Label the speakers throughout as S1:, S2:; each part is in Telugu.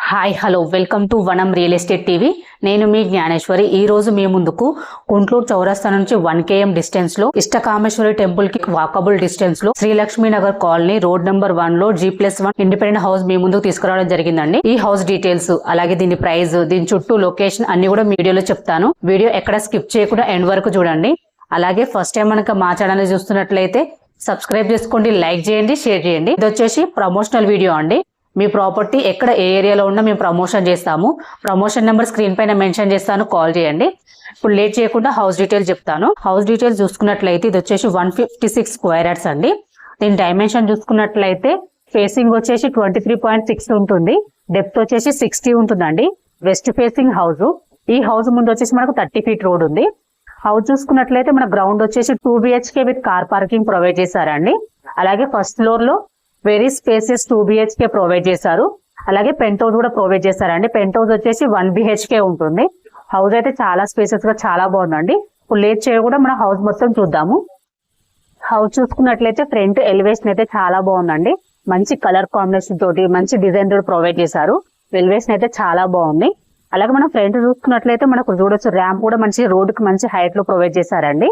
S1: హాయ్ హలో వెల్కమ్ టు వనం రియల్ ఎస్టేట్ టీవీ. నేను మీ జ్ఞానేశ్వరి. ఈ రోజు మీ ముందుకు గుంటూరు చౌరస్తా నుంచి 1 km డిస్టెన్స్ లో ఇష్టకామేశ్వరి టెంపుల్ కి వాకబుల్ డిస్టెన్స్ లో Sri Lakshmi Nagar colony road number 1 లో G+1 ఇండిపెండెంట్ హౌస్ మీ ముందుకు తీసుకురావడం జరిగిందండి. ఈ హౌస్ డీటెయిల్స్ అలాగే దీని ప్రైస్, దీని చుట్టూ లొకేషన్ అన్ని కూడా వీడియోలో చెప్తాను. వీడియో ఎక్కడ స్కిప్ చేయకుండా ఎండ్ వరకు చూడండి. అలాగే ఫస్ట్ టైం మనకు మా ఛానల్ చూస్తున్నట్లయితే సబ్స్క్రైబ్ చేసుకోండి, లైక్ చేయండి, షేర్ చేయండి. ఇది వచ్చేసి ప్రమోషనల్ వీడియో అండి. మీ ప్రాపర్టీ ఎక్కడ ఏ ఏరియాలో ఉన్నా మేము ప్రమోషన్ చేస్తాము. ప్రమోషన్ నెంబర్ స్క్రీన్ పైన మెన్షన్ చేస్తాను, కాల్ చేయండి. ఇప్పుడు లేట్ చేయకుండా హౌస్ డీటెయిల్స్ చెప్తాను. హౌస్ డీటెయిల్స్ చూసుకున్నట్లయితే ఇది వచ్చేసి 156 స్క్వేర్ యార్డ్స్ అండి. దీని డైమెన్షన్ చూసుకున్నట్లయితే ఫేసింగ్ వచ్చేసి 23.6 ఉంటుంది, డెప్త్ వచ్చేసి 60 ఉంటుందండి. West facing house. ఈ హౌస్ ముందు వచ్చేసి మనకు 30 feet రోడ్ ఉంది. హౌస్ చూసుకున్నట్లయితే మన గ్రౌండ్ వచ్చేసి 2 BHK with car parking provide చేశారండి. అలాగే ఫస్ట్ ఫ్లోర్ లో వెరీ స్పేసియస్ 2 BHK ప్రొవైడ్ చేశారు. అలాగే పెంట్ హౌస్ కూడా ప్రొవైడ్ చేశారండి. పెంట్ హౌస్ వచ్చేసి 1 BHK ఉంటుంది. హౌస్ అయితే చాలా స్పేసియస్ గా చాలా బాగుందండి. ఇప్పుడు లేట్ చేయకుండా మన హౌస్ మొత్తం చూద్దాము. హౌస్ చూసుకున్నట్లయితే ఫ్రంట్ ఎలివేషన్ అయితే చాలా బాగుందండి. మంచి కలర్ కాంబినేషన్ తోటి మంచి డిజైన్ తోటి ప్రొవైడ్ చేశారు. ఎలివేషన్ అయితే చాలా బాగుంది. అలాగే మనం ఫ్రంట్ చూసుకున్నట్లయితే మనకు చూడొచ్చు ర్యాంప్ కూడా మంచి రోడ్డుకి మంచి హైట్ లో ప్రొవైడ్ చేశారండి.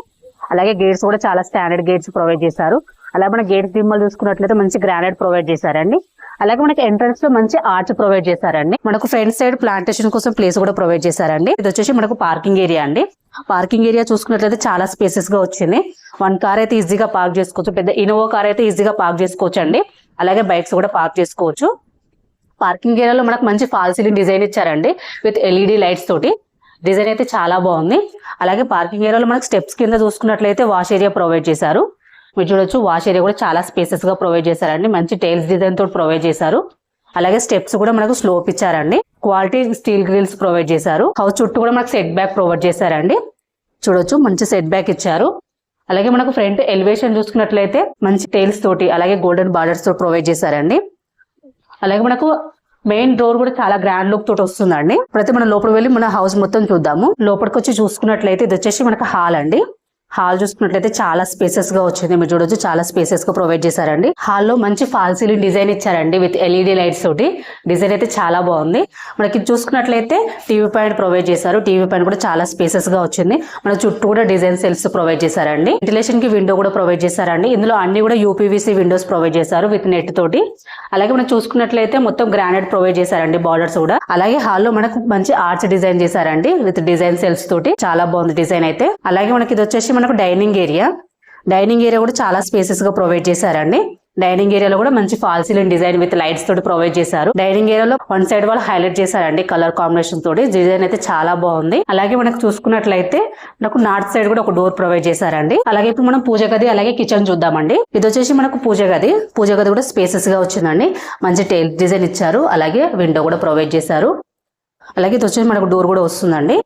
S1: అలాగే గేట్స్ కూడా చాలా స్టాండర్డ్ గేట్స్ ప్రొవైడ్ చేశారు. అలాగే మన గేట్ దిమ్మలు చూసుకున్నట్లయితే మంచి గ్రానైట్ ప్రొవైడ్ చేశారండి. అలాగే మనకి ఎంట్రన్స్ లో మంచి ఆర్చ్ ప్రొవైడ్ చేశారండి. మనకు ఫ్రంట్ సైడ్ ప్లాంటేషన్ కోసం ప్లేస్ కూడా ప్రొవైడ్ చేశారండి. ఇది వచ్చేసి మనకు పార్కింగ్ ఏరియా అండి. పార్కింగ్ ఏరియా చూసుకున్నట్లయితే చాలా స్పేసెస్ గా వచ్చింది. 1 కార్ అయితే ఈజీగా పార్క్ చేసుకోవచ్చు. పెద్ద ఇన్నోవా కార్ అయితే ఈజీగా పార్క్ చేసుకోవచ్చు అండి. అలాగే బైక్స్ కూడా పార్క్ చేసుకోవచ్చు. పార్కింగ్ ఏరియాలో మనకు మంచి ఫాల్ సీలింగ్ డిజైన్ ఇచ్చారండి విత్ LED లైట్స్ తోటి. డిజైన్ అయితే చాలా బాగుంది. అలాగే పార్కింగ్ ఏరియాలో మనకు స్టెప్స్ కింద చూసుకున్నట్లయితే వాష్ ఏరియా ప్రొవైడ్ చేశారు. మీరు చూడొచ్చు వాష్ ఏరియా కూడా చాలా స్పేసెస్ గా ప్రొవైడ్ చేశారండి. మంచి టైల్స్ డిజైన్ తోటి ప్రొవైడ్ చేశారు. అలాగే స్టెప్స్ కూడా మనకు స్లోప్ ఇచ్చారండి. క్వాలిటీ స్టీల్ గ్రిల్స్ ప్రొవైడ్ చేశారు. హౌస్ చుట్టూ కూడా మనకు సెట్ బ్యాక్ ప్రొవైడ్ చేశారండి. చూడొచ్చు మంచి సెట్ బ్యాక్ ఇచ్చారు. అలాగే మనకు ఫ్రంట్ ఎలివేషన్ చూసుకున్నట్లయితే మంచి టైల్స్ తోటి అలాగే గోల్డెన్ బార్డర్స్ తో ప్రొవైడ్ చేశారండి. అలాగే మనకు మెయిన్ డోర్ కూడా చాలా గ్రాండ్ లుక్ తోటి వస్తుందండి. ఇప్పుడైతే మనం లోపలికి వెళ్ళి మన హౌస్ మొత్తం చూద్దాము. లోపలికి వచ్చి చూసుకున్నట్లయితే ఇది వచ్చేసి మనకు హాల్ అండి. హాల్ చూసుకున్నట్లయితే చాలా స్పేసెస్ గా వచ్చింది. మీరు చూడొచ్చు చాలా స్పేసెస్ గా ప్రొవైడ్ చేశారండి. హాల్ లో మంచి ఫాల్ సీలింగ్ డిజైన్ ఇచ్చారండి విత్ LED లైట్స్ తోటి. డిజైన్ అయితే చాలా బాగుంది. మనకి చూసుకున్నట్లయితే టీవీ పాయింట్ ప్రొవైడ్ చేశారు. టీవీ పాయింట్ కూడా చాలా స్పేసెస్ గా వచ్చింది. మన చుట్టూ కూడా డిజైన్ సెల్స్ ప్రొవైడ్ చేశారండి. వెంటిలేషన్ కి విండో కూడా ప్రొవైడ్ చేశారండి. ఇందులో అన్ని కూడా UPVC విండోస్ ప్రొవైడ్ చేశారు విత్ నెట్ తోటి. అలాగే మనం చూసుకున్నట్లయితే మొత్తం గ్రానైట్ ప్రొవైడ్ చేశారండి బార్డర్స్ కూడా. అలాగే హాల్ లో మనకు మంచి ఆర్చ్ డిజైన్ చేశారండి విత్ డిజైన్ సెల్స్ తోటి. చాలా బాగుంది డిజైన్ అయితే. అలాగే మనకి ఇది వచ్చేసి మనకు డైనింగ్ ఏరియా. డైనింగ్ ఏరియా కూడా చాలా స్పేసెస్ గా ప్రొవైడ్ చేశారండి. డైనింగ్ ఏరియాలో కూడా మంచి fall ceiling design with lights తోటి ప్రొవైడ్ చేశారు. డైనింగ్ ఏరియాలో 1 సైడ్ వాళ్ళు హైలైట్ చేశారండి కలర్ కాంబినేషన్ తోటి. డిజైన్ అయితే చాలా బాగుంది. అలాగే మనకు చూసుకున్నట్లయితే మనకు నార్త్ సైడ్ కూడా ఒక డోర్ ప్రొవైడ్ చేశారండి. అలాగే ఇప్పుడు మనం పూజ గది అలాగే కిచెన్ చూద్దామండి. ఇది వచ్చేసి మనకు పూజ గది. పూజ గది కూడా స్పేసెస్ గా వచ్చిందండి. మంచి టైల్ డిజైన్ ఇచ్చారు. అలాగే విండో కూడా ప్రొవైడ్ చేశారు. అలాగే ఇది వచ్చేసి మనకు డోర్ కూడా వస్తుందండి.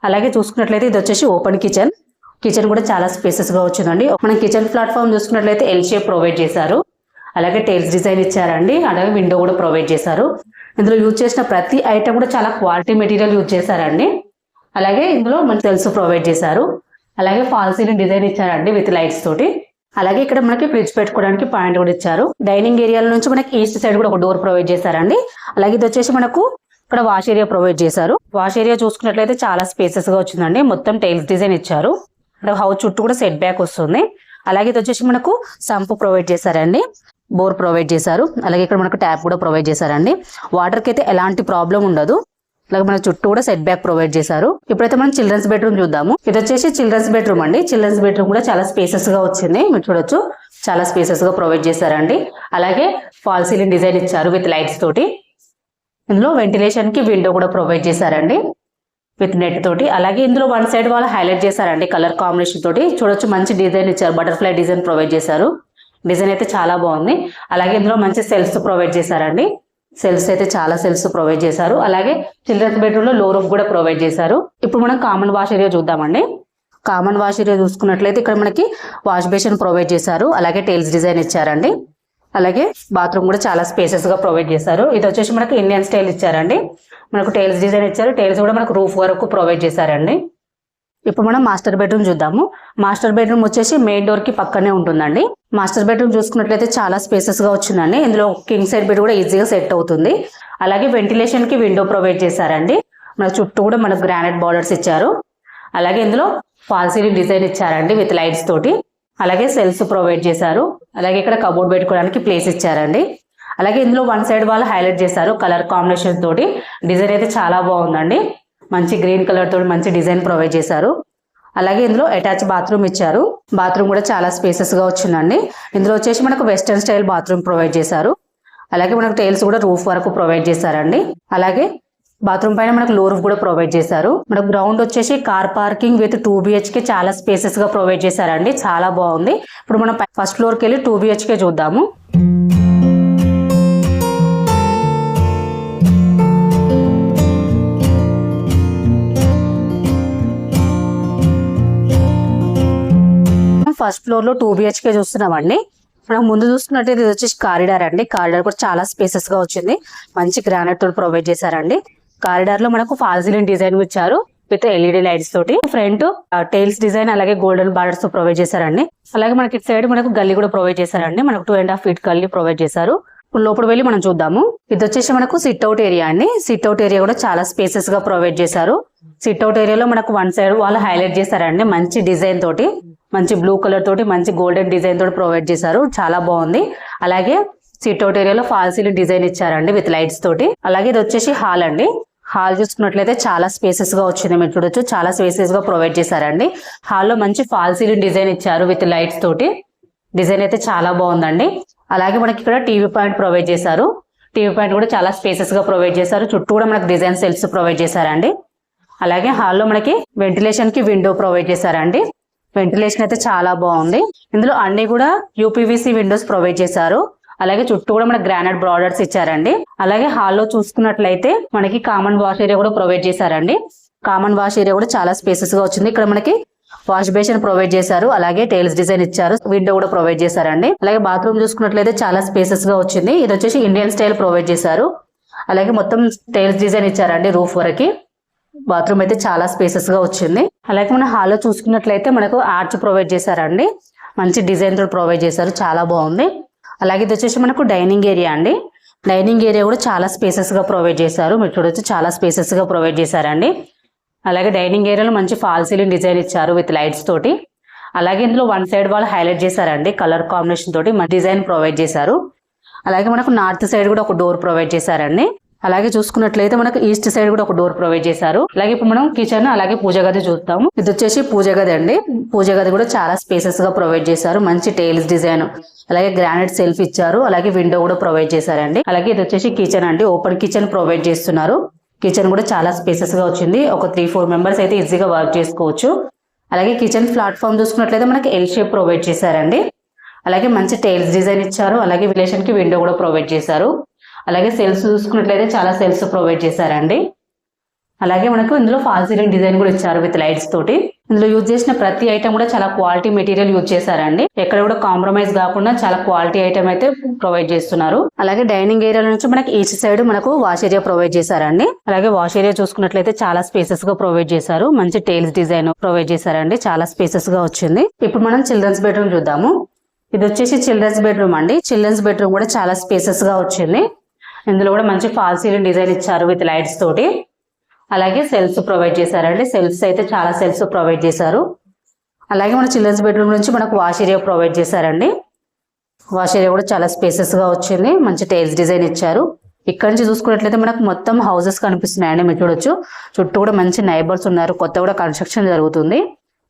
S1: అలాగే చూసుకున్నట్లయితే ఇది వచ్చేసి ఓపెన్ కిచెన్. కిచెన్ కూడా చాలా స్పేసెస్ గా వచ్చిందండి. మనం కిచెన్ ప్లాట్ఫామ్ చూసుకున్నట్లయితే L షేప్ ప్రొవైడ్ చేశారు. అలాగే టైల్స్ డిజైన్ ఇచ్చారండి. అలాగే విండో కూడా ప్రొవైడ్ చేశారు. ఇందులో యూజ్ చేసిన ప్రతి ఐటమ్ కూడా చాలా క్వాలిటీ మెటీరియల్ యూజ్ చేశారండి. అలాగే ఇందులో మంచి సెల్స్ ప్రొవైడ్ చేశారు. అలాగే ఫాల్ సీలింగ్ డిజైన్ ఇచ్చారండి విత్ లైట్స్ తోటి. అలాగే ఇక్కడ మనకి ఫ్రిడ్జ్ పెట్టుకోవడానికి పాయింట్ కూడా ఇచ్చారు. డైనింగ్ ఏరియాల నుంచి మనకి ఈస్ట్ సైడ్ కూడా ఒక డోర్ ప్రొవైడ్ చేశారండి. అలాగే ఇది వచ్చేసి మనకు ఇక్కడ వాష్ ఏరియా ప్రొవైడ్ చేశారు. వాష్ ఏరియా చూసుకున్నట్లయితే చాలా స్పేసెస్ గా వచ్చిందండి. మొత్తం టైల్స్ డిజైన్ ఇచ్చారు. హౌస్ చుట్టూ కూడా సెట్ బ్యాక్ వస్తుంది. అలాగే ఇది వచ్చేసి మనకు సంపు ప్రొవైడ్ చేశారండి. బోర్ ప్రొవైడ్ చేశారు. అలాగే ఇక్కడ మనకు ట్యాప్ కూడా ప్రొవైడ్ చేశారండి. వాటర్ కి అయితే ఎలాంటి ప్రాబ్లం ఉండదు. అలాగే మన చుట్టూ కూడా సెట్ బ్యాక్ ప్రొవైడ్ చేశారు. ఇప్పుడైతే మనం చిల్డ్రన్స్ బెడ్రూమ్ చూద్దాము. ఇది వచ్చేసి చిల్డ్రన్స్ బెడ్రూమ్ అండి. చిల్డ్రన్స్ బెడ్రూమ్ కూడా చాలా స్పేసెస్ గా వచ్చింది. మీరు చూడొచ్చు చాలా స్పేసెస్ గా ప్రొవైడ్ చేశారండి. అలాగే ఫాల్ సీలింగ్ డిజైన్ ఇచ్చారు విత్ లైట్స్ తోటి. ఇందులో వెంటిలేషన్ కి విండో కూడా ప్రొవైడ్ చేశారండి విత్ నెట్ తోటి. అలాగే ఇందులో 1 సైడ్ వాళ్ళు హైలైట్ చేశారండి కలర్ కాంబినేషన్ తోటి. చూడొచ్చు మంచి డిజైన్ ఇచ్చారు. బటర్ఫ్లై డిజైన్ ప్రొవైడ్ చేశారు. డిజైన్ అయితే చాలా బాగుంది. అలాగే ఇందులో మంచి సెల్స్ ప్రొవైడ్ చేశారండి. సెల్స్ అయితే చాలా సెల్స్ ప్రొవైడ్ చేశారు. అలాగే చిల్డ్రన్స్ బెడ్రూమ్ లో లో రూమ్ కూడా ప్రొవైడ్ చేశారు. ఇప్పుడు మనం కామన్ వాష్ ఏరియా చూద్దామండి. కామన్ వాష్ ఏరియా చూసుకున్నట్లయితే ఇక్కడ మనకి వాష్ బేసిన్ ప్రొవైడ్ చేశారు. అలాగే టైల్స్ డిజైన్ ఇచ్చారండి. అలాగే బాత్రూమ్ కూడా చాలా స్పేసెస్ గా ప్రొవైడ్ చేశారు. ఇది వచ్చేసి మనకు ఇండియన్ స్టైల్ ఇచ్చారండి. మనకు టైల్స్ డిజైన్ ఇచ్చారు. టైల్స్ కూడా మనకు రూఫ్ వరకు ప్రొవైడ్ చేశారండి. ఇప్పుడు మనం మాస్టర్ బెడ్రూమ్ చూద్దాము. మాస్టర్ బెడ్రూమ్ వచ్చేసి మెయిన్ డోర్ కి పక్కనే ఉంటుందండి. మాస్టర్ బెడ్రూమ్ చూసుకున్నట్లయితే చాలా స్పేసెస్ గా వచ్చిందండి. ఇందులో కింగ్ సైడ్ బెడ్ కూడా ఈజీగా సెట్ అవుతుంది. అలాగే వెంటిలేషన్ కి విండో ప్రొవైడ్ చేశారండి. మన చుట్టూ కూడా మనకు గ్రానైట్ బార్డర్స్ ఇచ్చారు. అలాగే ఇందులో ఫాల్ సీలింగ్ డిజైన్ ఇచ్చారండి విత్ లైట్స్ తోటి. అలాగే సెల్స్ ప్రొవైడ్ చేశారు. అలాగే ఇక్కడ కబోర్డ్ పెట్టుకోవడానికి ప్లేస్ ఇచ్చారండి. అలాగే ఇందులో వన్ సైడ్ వాళ్ళు హైలైట్ చేశారు కలర్ కాంబినేషన్ తోటి. డిజైన్ అయితే చాలా బాగుందండి. మంచి గ్రీన్ కలర్ తోటి మంచి డిజైన్ ప్రొవైడ్ చేశారు. అలాగే ఇందులో అటాచ్ బాత్రూమ్ ఇచ్చారు. బాత్రూమ్ కూడా చాలా స్పేసెస్ గా వచ్చిందండి. ఇందులో వచ్చేసి మనకు వెస్టర్న్ స్టైల్ బాత్రూమ్ ప్రొవైడ్ చేశారు. అలాగే మనకు టైల్స్ కూడా రూఫ్ వరకు ప్రొవైడ్ చేశారండి. అలాగే బాత్రూమ్ పైన మనకు లో రూఫ్ కూడా ప్రొవైడ్ చేశారు. మనకు గ్రౌండ్ వచ్చేసి కార్ పార్కింగ్ విత్ 2 BHK చాలా స్పేసెస్ గా ప్రొవైడ్ చేశారండి. చాలా బాగుంది. ఇప్పుడు మనం ఫస్ట్ ఫ్లోర్ కి వెళ్ళి 2 BHK చూద్దాము. ఫస్ట్ ఫ్లోర్ లో 2 BHK చూస్తున్నామండి. మనం ముందు చూస్తున్నట్టయితే ఇది వచ్చేసి కారిడార్ అండి. కారిడార్ కూడా చాలా స్పేసెస్ గా వచ్చింది. మంచి గ్రానైట్ తోటి ప్రొవైడ్ చేశారండి. కారిడార్ లో మనకు ఫాల్ సీలింగ్ డిజైన్ ఇచ్చారు విత్ LED లైట్స్ తోటి. ఫ్రంట్ టైల్స్ డిజైన్ అలాగే గోల్డెన్ బార్డర్స్ తో ప్రొవైడ్ చేశారండి. అలాగే మనకి ఇటు సైడ్ మనకు గల్లీ కూడా ప్రొవైడ్ చేశారండి. మనకు 2.5 feet గల్లీ ప్రొవైడ్ చేశారు. లోపల వెళ్ళి మనం చూద్దాము. ఇది వచ్చేసి మనకు సిట్ అవుట్ ఏరియా అండి. సిట్ అవుట్ ఏరియా కూడా చాలా స్పేసెస్ గా ప్రొవైడ్ చేశారు. సిట్ అవుట్ ఏరియాలో మనకు వన్ సైడ్ వాళ్ళు హైలైట్ చేశారండి మంచి డిజైన్ తోటి. మంచి బ్లూ కలర్ తోటి మంచి గోల్డెన్ డిజైన్ తోటి ప్రొవైడ్ చేశారు. చాలా బాగుంది. అలాగే సిట్ అవుట్ ఏరియాలో ఫాల్ సీలింగ్ డిజైన్ ఇచ్చారండి విత్ లైట్స్ తోటి. అలాగే ఇది వచ్చేసి హాల్ అండి. హాల్ చూసుకున్నట్లయితే చాలా స్పేసెస్ గా వచ్చింది. మీరు చూడొచ్చు చాలా స్పేసెస్ గా ప్రొవైడ్ చేశారండి. హాల్లో మంచి ఫాల్ సీలింగ్ డిజైన్ ఇచ్చారు విత్ లైట్స్ తోటి. డిజైన్ అయితే చాలా బాగుందండి. అలాగే మనకి ఇక్కడ టీవీ పాయింట్ ప్రొవైడ్ చేశారు. టీవీ పాయింట్ కూడా చాలా స్పేసెస్ గా ప్రొవైడ్ చేశారు. చుట్టూ కూడా మనకి డిజైన్ సెల్స్ ప్రొవైడ్ చేశారండి. అలాగే హాల్లో మనకి వెంటిలేషన్ కి విండో ప్రొవైడ్ చేశారండి. వెంటిలేషన్ అయితే చాలా బాగుంది. ఇందులో అన్ని కూడా UPVC విండోస్ ప్రొవైడ్ చేశారు. అలాగే చుట్టూ కూడా మనకి గ్రానైట్ బార్డర్స్ ఇచ్చారండి. అలాగే హాల్లో చూసుకున్నట్లయితే మనకి కామన్ వాష్ ఏరియా కూడా ప్రొవైడ్ చేశారండి. కామన్ వాష్ ఏరియా కూడా చాలా స్పేసెస్ గా వచ్చింది. ఇక్కడ మనకి వాష్ బేసిన్ ప్రొవైడ్ చేశారు. అలాగే టైల్స్ డిజైన్ ఇచ్చారు. విండో కూడా ప్రొవైడ్ చేశారండి. అలాగే బాత్రూమ్ చూసుకున్నట్లయితే చాలా స్పేసెస్ గా వచ్చింది. ఇది వచ్చేసి ఇండియన్ స్టైల్ ప్రొవైడ్ చేశారు. అలాగే మొత్తం టైల్స్ డిజైన్ ఇచ్చారండి రూఫ్ వరకు. బాత్రూమ్ అయితే చాలా స్పేసెస్ గా వచ్చింది. అలాగే మన హాల్లో చూసుకున్నట్లయితే మనకు ఆర్చ్ ప్రొవైడ్ చేశారండి. మంచి డిజైన్ తో ప్రొవైడ్ చేశారు. చాలా బాగుంది. అలాగే ఇది వచ్చేసి మనకు డైనింగ్ ఏరియా అండి. డైనింగ్ ఏరియా కూడా చాలా స్పేసెస్ గా ప్రొవైడ్ చేశారు. మీరు చూడొచ్చు చాలా స్పేసెస్ గా ప్రొవైడ్ చేశారండి. అలాగే డైనింగ్ ఏరియాలో మంచి ఫాల్ సీలింగ్ డిజైన్ ఇచ్చారు విత్ లైట్స్ తోటి. అలాగే ఇందులో వన్ సైడ్ వాళ్ళు హైలైట్ చేశారండి కలర్ కాంబినేషన్ తోటి డిజైన్ ప్రొవైడ్ చేశారు. అలాగే మనకు నార్త్ సైడ్ కూడా ఒక డోర్ ప్రొవైడ్ చేశారండి. అలాగే చూసుకున్నట్లయితే మనకు ఈస్ట్ సైడ్ కూడా ఒక డోర్ ప్రొవైడ్ చేశారు. అలాగే ఇప్పుడు మనం కిచెన్ అలాగే పూజ గది చూస్తాము. ఇది వచ్చేసి పూజ గది అండి. పూజ గది కూడా చాలా స్పేసెస్ గా ప్రొవైడ్ చేశారు. మంచి టైల్స్ డిజైన్ అలాగే గ్రానైట్ సెల్ఫ్ ఇచ్చారు. అలాగే విండో కూడా ప్రొవైడ్ చేశారండి. అలాగే ఇది వచ్చేసి కిచెన్ అండి. ఓపెన్ కిచెన్ ప్రొవైడ్ చేస్తున్నారు. కిచెన్ కూడా చాలా స్పేసెస్ గా వచ్చింది. ఒక 3-4 మెంబర్స్ అయితే ఈజీగా వర్క్ చేసుకోవచ్చు. అలాగే కిచెన్ ప్లాట్ఫామ్ చూసుకున్నట్లయితే మనకి L షేప్ ప్రొవైడ్ చేశారండి. అలాగే మంచి టైల్స్ డిజైన్ ఇచ్చారు. అలాగే వెంటిలేషన్ కి విండో కూడా ప్రొవైడ్ చేశారు. అలాగే సెల్స్ చూసుకున్నట్లయితే చాలా సెల్స్ ప్రొవైడ్ చేశారండి. అలాగే మనకు ఇందులో ఫాల్ సీలింగ్ డిజైన్ కూడా ఇచ్చారు విత్ లైట్స్ తోటి. ఇందులో యూజ్ చేసిన ప్రతి ఐటమ్ కూడా చాలా క్వాలిటీ మెటీరియల్ యూజ్ చేశారండి. ఎక్కడ కూడా కాంప్రమైజ్ కాకుండా చాలా క్వాలిటీ ఐటమ్ అయితే ప్రొవైడ్ చేస్తున్నారు. అలాగే డైనింగ్ ఏరియా నుంచి మనకి ఈస్ట్ సైడ్ మనకు వాష్ ఏరియా ప్రొవైడ్ చేశారండి. అలాగే వాష్ ఏరియా చూసుకున్నట్లయితే చాలా స్పేసెస్ గా ప్రొవైడ్ చేశారు. మంచి టైల్స్ డిజైన్ ప్రొవైడ్ చేశారండి. చాలా స్పేసెస్ గా వచ్చింది. ఇప్పుడు మనం చిల్డ్రన్స్ బెడ్రూమ్ చూద్దాము. ఇది వచ్చేసి చిల్డ్రన్స్ బెడ్రూమ్ అండి. చిల్డ్రన్స్ బెడ్రూమ్ కూడా చాలా స్పేసెస్ గా వచ్చింది. ఇందులో కూడా మంచి ఫాల్ సీలింగ్ డిజైన్ ఇచ్చారు విత్ లైట్స్ తోటి. అలాగే సెల్స్ ప్రొవైడ్ చేశారండి. సెల్స్ అయితే చాలా సెల్స్ ప్రొవైడ్ చేశారు. అలాగే మన చిల్డ్రన్స్ బెడ్రూమ్ నుంచి మనకు వాష్ ఏరియా ప్రొవైడ్ చేశారండి. వాష్ ఏరియా కూడా చాలా స్పేసెస్ గా వచ్చింది. మంచి టైల్స్ డిజైన్ ఇచ్చారు. ఇక్కడ నుంచి చూసుకున్నట్లయితే మనకు మొత్తం హౌసెస్ కనిపిస్తున్నాయండి. మీరు చూడొచ్చు చుట్టూ కూడా మంచి నైబర్స్ ఉన్నారు. కొత్త కూడా కన్స్ట్రక్షన్ జరుగుతుంది.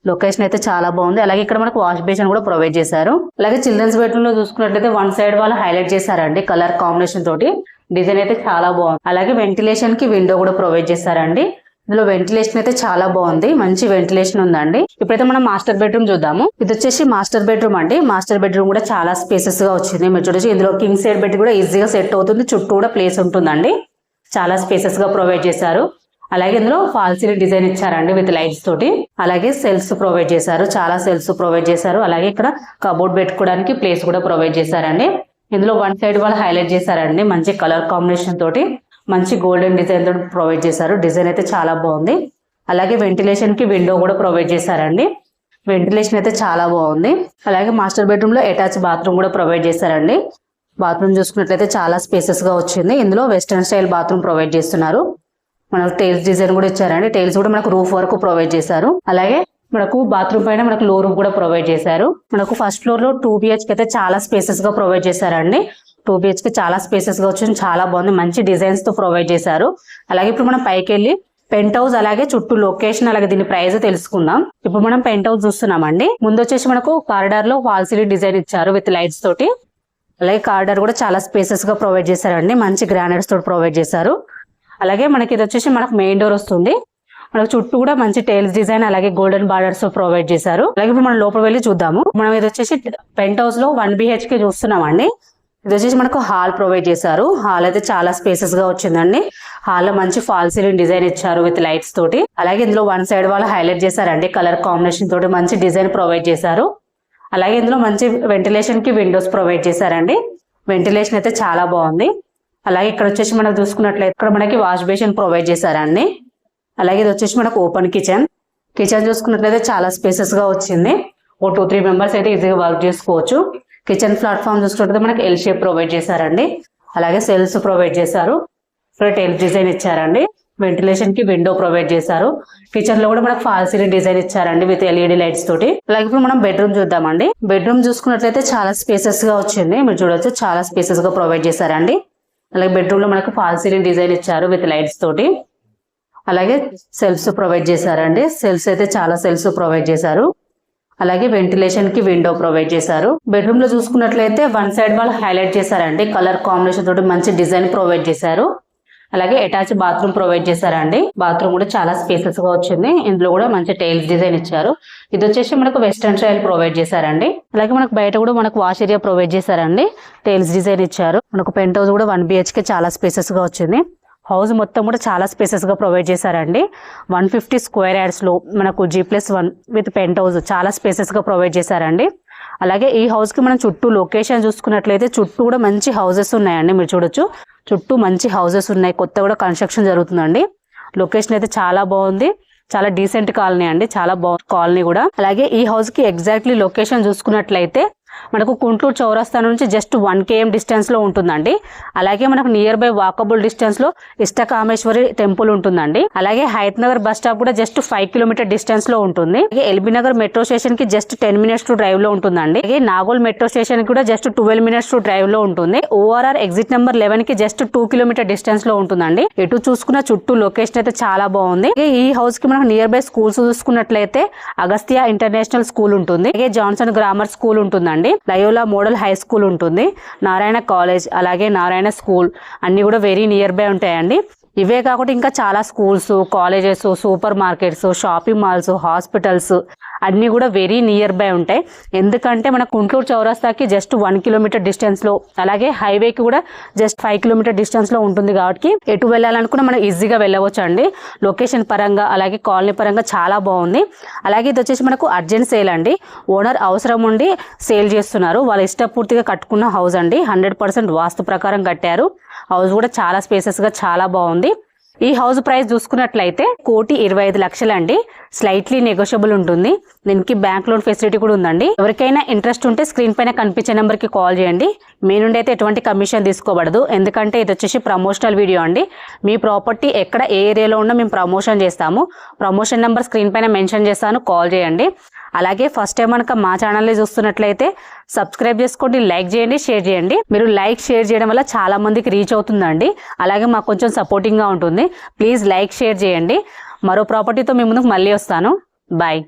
S1: లొకేషన్ అయితే చాలా బాగుంది. అలాగే ఇక్కడ మనకు వాష్ బేసిన్ కూడా ప్రొవైడ్ చేశారు. అలాగే చిల్డ్రన్స్ బెడ్రూమ్ లో చూసుకున్నట్లయితే వన్ సైడ్ వాళ్ళు హైలైట్ చేశారండి కలర్ కాంబినేషన్ తోటి. డిజైన్ అయితే చాలా బాగుంది. అలాగే వెంటిలేషన్ కి విండో కూడా ప్రొవైడ్ చేశారండి. ఇందులో వెంటిలేషన్ అయితే చాలా బాగుంది. మంచి వెంటిలేషన్ ఉందండి. ఇప్పుడైతే మనం మాస్టర్ బెడ్రూమ్ చూద్దాము. ఇది వచ్చేసి మాస్టర్ బెడ్రూమ్ అండి. మాస్టర్ బెడ్రూమ్ కూడా చాలా స్పేసెస్ గా వచ్చింది. మీరు చూడొచ్చు ఇందులో కింగ్ సైడ్ బెడ్ కూడా ఈజీగా సెట్ అవుతుంది. చుట్టూ కూడా ప్లేస్ ఉంటుందండి. చాలా స్పేసెస్ గా ప్రొవైడ్ చేశారు. అలాగే ఇందులో ఫాల్ సీలింగ్ డిజైన్ ఇచ్చారండి విత్ లైట్స్ తోటి. అలాగే సెల్స్ ప్రొవైడ్ చేశారు. చాలా సెల్స్ ప్రొవైడ్ చేశారు. అలాగే ఇక్కడ కబోర్డ్ పెట్టుకోవడానికి ప్లేస్ కూడా ప్రొవైడ్ చేశారండి. ఇందులో వన్ సైడ్ వాళ్ళు హైలైట్ చేశారండి మంచి కలర్ కాంబినేషన్ తోటి. మంచి గోల్డెన్ డిజైన్ తోటి ప్రొవైడ్ చేశారు. డిజైన్ అయితే చాలా బాగుంది. అలాగే వెంటిలేషన్ కి విండో కూడా ప్రొవైడ్ చేశారండి. వెంటిలేషన్ అయితే చాలా బాగుంది. అలాగే మాస్టర్ బెడ్రూమ్ లో అటాచ్ బాత్రూమ్ కూడా ప్రొవైడ్ చేశారండి. బాత్రూమ్ చూసుకున్నట్లయితే చాలా స్పేసెస్ గా వచ్చింది. ఇందులో వెస్టర్న్ స్టైల్ బాత్రూమ్ ప్రొవైడ్ చేస్తున్నారు. మనకు టైల్స్ డిజైన్ కూడా ఇచ్చారండి. టైల్స్ కూడా మనకు రూఫ్ వరకు ప్రొవైడ్ చేశారు. అలాగే మనకు బాత్రూమ్ పైన మనకు లో రూమ్ కూడా ప్రొవైడ్ చేశారు. మనకు ఫస్ట్ ఫ్లోర్ లో 2 BHK అయితే చాలా స్పేసెస్ గా ప్రొవైడ్ చేశారండి. 2 BHK చాలా స్పేసెస్ గా వచ్చింది. చాలా బాగుంది. మంచి డిజైన్స్ తో ప్రొవైడ్ చేశారు. అలాగే ఇప్పుడు మనం పైకి వెళ్ళి పెంట్ హౌస్ అలాగే చుట్టూ లొకేషన్ అలాగే దీని ప్రైస్ తెలుసుకుందాం. ఇప్పుడు మనం పెంట్ హౌస్ చూస్తున్నామండి. ముందు వచ్చేసి మనకు కారిడార్ లో వాల్ సీలింగ్ డిజైన్ ఇచ్చారు విత్ లైట్స్ తోటి. అలాగే కారిడార్ కూడా చాలా స్పేసెస్ గా ప్రొవైడ్ చేశారండి. మంచి గ్రానైట్స్ తోటి ప్రొవైడ్ చేశారు. అలాగే మనకి ఇది వచ్చేసి మనకు మెయిన్ డోర్ వస్తుంది. మనకు చుట్టూ కూడా మంచి టైల్స్ డిజైన్ అలాగే గోల్డెన్ బార్డర్స్ ప్రొవైడ్ చేశారు. అలాగే ఇప్పుడు మనం లోపల వెళ్ళి చూద్దాము. మనం ఇది వచ్చేసి పెంట్ హౌస్ లో 1 BHK చూస్తున్నామండి. ఇది వచ్చేసి మనకు హాల్ ప్రొవైడ్ చేశారు. హాల్ అయితే చాలా స్పేసెస్ గా వచ్చిందండి. హాల్ లో మంచి ఫాల్ సీలింగ్ డిజైన్ ఇచ్చారు విత్ లైట్స్ తోటి. అలాగే ఇందులో వన్ సైడ్ వాళ్ళు హైలైట్ చేశారండి. కలర్ కాంబినేషన్ తోటి మంచి డిజైన్ ప్రొవైడ్ చేశారు. అలాగే ఇందులో మంచి వెంటిలేషన్ కి విండోస్ ప్రొవైడ్ చేశారండి. వెంటిలేషన్ అయితే చాలా బాగుంది. అలాగే ఇక్కడ వచ్చేసి మనం చూసుకున్నట్లయితే ఇక్కడ మనకి వాష్ బేసిన్ ప్రొవైడ్ చేశారండి. అలాగే ఇది వచ్చేసి మనకు ఓపెన్ కిచెన్. కిచెన్ చూసుకున్నట్లయితే చాలా స్పేసెస్ గా వచ్చింది. 2-3 మెంబర్స్ అయితే ఈజీగా వర్క్ చేసుకోవచ్చు. కిచెన్ ప్లాట్ఫామ్ చూసుకున్నట్లయితే మనకి ఎల్ షేప్ ప్రొవైడ్ చేశారండి. అలాగే సెల్స్ ప్రొవైడ్ చేశారు. ఇక్కడ టైల్ డిజైన్ ఇచ్చారండి. వెంటిలేషన్ కి విండో ప్రొవైడ్ చేశారు. కిచెన్ లో కూడా మనకు ఫాల్ సీలింగ్ డిజైన్ ఇచ్చారండి విత్ LED లైట్స్ తోటి. అలాగే ఇప్పుడు మనం బెడ్రూమ్ చూద్దామండి. బెడ్రూమ్ చూసుకున్నట్లయితే చాలా స్పేసెస్ గా వచ్చింది. మీరు చూడొచ్చు చాలా స్పేసెస్ గా ప్రొవైడ్ చేశారండి. అలాగే బెడ్రూమ్ లో మనకు ఫాల్ సీలింగ్ డిజైన్ ఇచ్చారు విత్ లైట్స్ తోటి. అలాగే సెల్ఫ్స్ ప్రొవైడ్ చేశారండి. సెల్ఫ్స్ అయితే చాలా సెల్ఫ్స్ ప్రొవైడ్ చేశారు. అలాగే వెంటిలేషన్ కి విండో ప్రొవైడ్ చేశారు. బెడ్రూమ్ లో చూసుకున్నట్లయితే వన్ సైడ్ వాళ్ళు హైలైట్ చేశారండి. కలర్ కాంబినేషన్ తోటి మంచి డిజైన్ ప్రొవైడ్ చేశారు. అలాగే అటాచ్ బాత్రూమ్ ప్రొవైడ్ చేశారండి. బాత్రూమ్ కూడా చాలా స్పేసెస్ గా వచ్చింది. ఇందులో కూడా మంచి టైల్స్ డిజైన్ ఇచ్చారు. ఇది వచ్చేసి మనకు వెస్టర్న్ స్టైల్ ప్రొవైడ్ చేశారండి. అలాగే మనకు బయట కూడా మనకు వాష్ ఏరియా ప్రొవైడ్ చేశారండి. టైల్స్ డిజైన్ ఇచ్చారు. మనకు పెంట్ హౌస్ కూడా 1 BHK చాలా స్పేసెస్ గా వచ్చింది. హౌస్ మొత్తం కూడా చాలా స్పేసెస్ గా ప్రొవైడ్ చేశారండి. 150 స్క్వేర్ యార్డ్స్ లో మనకు G+1 విత్ పెంట్ హౌస్ చాలా స్పేసెస్ గా ప్రొవైడ్ చేశారండి. అలాగే ఈ హౌస్ కి మనం చుట్టూ లొకేషన్ చూసుకున్నట్లయితే చుట్టూ కూడా మంచి హౌసెస్ ఉన్నాయండి. మీరు చూడొచ్చు చుట్టూ మంచి హౌసెస్ ఉన్నాయి. కొత్త కూడా కన్స్ట్రక్షన్ జరుగుతుందండి. లొకేషన్ అయితే చాలా బాగుంది. చాలా డీసెంట్ కాలనీ అండి. చాలా బాగుంది కాలనీ కూడా. అలాగే ఈ హౌస్ కి ఎగ్జాక్ట్లీ లొకేషన్ చూసుకున్నట్లయితే మనకు గుంటూరు చౌరస్తా నుంచి జస్ట్ 1 km డిస్టెన్స్ లో ఉంటుందండి. అలాగే మనకు నియర్ బై వాకబుల్ డిస్టెన్స్ లో ఇష్టకామేశ్వరి టెంపుల్ ఉంటుందండి. అలాగే హైత్ నగర్ బస్ స్టాప్ కూడా జస్ట్ 5 km డిస్టెన్స్ లో ఉంటుంది. అలాగే ఎల్బీ నగర్ మెట్రో స్టేషన్ కి జస్ట్ 10 minutes టు డ్రైవ్ లో ఉంటుందండి. అలాగే నాగోల్ మెట్రో స్టేషన్ కి కూడా జస్ట్ 12 minutes టు డ్రైవ్ లో ఉంటుంది. ORR ఎగ్జిట్ నెంబర్ 11 కి జస్ట్ 2 km డిస్టెన్స్ లో ఉంటుందండి. ఎటు చూసుకున్న చుట్టూ లొకేషన్ అయితే చాలా బాగుంది. ఈ హౌస్ కి మనకు నియర్ బై స్కూల్స్ చూసుకున్నట్లయితే అగస్త్య ఇంటర్నేషనల్ స్కూల్ ఉంటుంది. అలాగే జాన్సన్ గ్రామర్ స్కూల్ ఉంటుందండి. లయోలా మోడల్ హై స్కూల్ ఉంటుంది. నారాయణ కాలేజ్ అలాగే నారాయణ స్కూల్ అన్ని కూడా వెరీ నియర్ బై ఉంటాయండి. ఇవే కాకుండా ఇంకా చాలా schools, colleges, super markets, shopping malls, hospitals అన్ని కూడా వెరీ నియర్ బై ఉంటాయి. ఎందుకంటే మన గుంటూరు చౌరస్తాకి జస్ట్ 1 km డిస్టెన్స్ లో, అలాగే హైవేకి కూడా జస్ట్ 5 km డిస్టెన్స్ లో ఉంటుంది. కాబట్టి ఎటు వెళ్ళాలనుకున్నా మనం ఈజీగా వెళ్ళవచ్చు అండి. లొకేషన్ పరంగా అలాగే కాలనీ పరంగా చాలా బాగుంది. అలాగే ఇది వచ్చేసి మనకు అర్జెంట్ సేల్ అండి. ఓనర్ అవసరం ఉండి సేల్ చేస్తున్నారు. వాళ్ళ ఇష్టపూర్తిగా కట్టుకున్న హౌస్ అండి. 100% వాస్తు ప్రకారం కట్టారు. హౌస్ కూడా చాలా స్పేసెస్ గా చాలా బాగుంది. ఈ హౌస్ ప్రైస్ చూసుకున్నట్లయితే 1,25,00,000 అండి. స్లైట్లీ నెగోషియబుల్ ఉంటుంది. దీనికి బ్యాంక్ లోన్ ఫెసిలిటీ కూడా ఉందండి. ఎవరికైనా ఇంట్రెస్ట్ ఉంటే స్క్రీన్ పైన కనిపించే నెంబర్ కి కాల్ చేయండి. మీ నుండి అయితే ఎటువంటి కమిషన్ తీసుకోబడదు. ఎందుకంటే ఇది వచ్చేసి ప్రమోషనల్ వీడియో అండి. మీ ప్రాపర్టీ ఎక్కడ ఏ ఏరియాలో ఉన్నా మేము ప్రమోషన్ చేస్తాము. ప్రమోషన్ నెంబర్ స్క్రీన్ పైన మెన్షన్ చేస్తాను, కాల్ చేయండి. అలాగే ఫస్ట్ టైం కనుక మా ఛానల్ని చూస్తున్నట్లయితే సబ్స్క్రైబ్ చేసుకోండి, లైక్ చేయండి, షేర్ చేయండి. మీరు లైక్ షేర్ చేయడం వల్ల చాలా మందికి రీచ్ అవుతుందండి. అలాగే మాకు కొంచెం సపోర్టింగ్గా ఉంటుంది. ప్లీజ్ లైక్ షేర్ చేయండి. మరో ప్రాపర్టీతో మీ ముందుకు మళ్ళీ వస్తాను. బాయ్.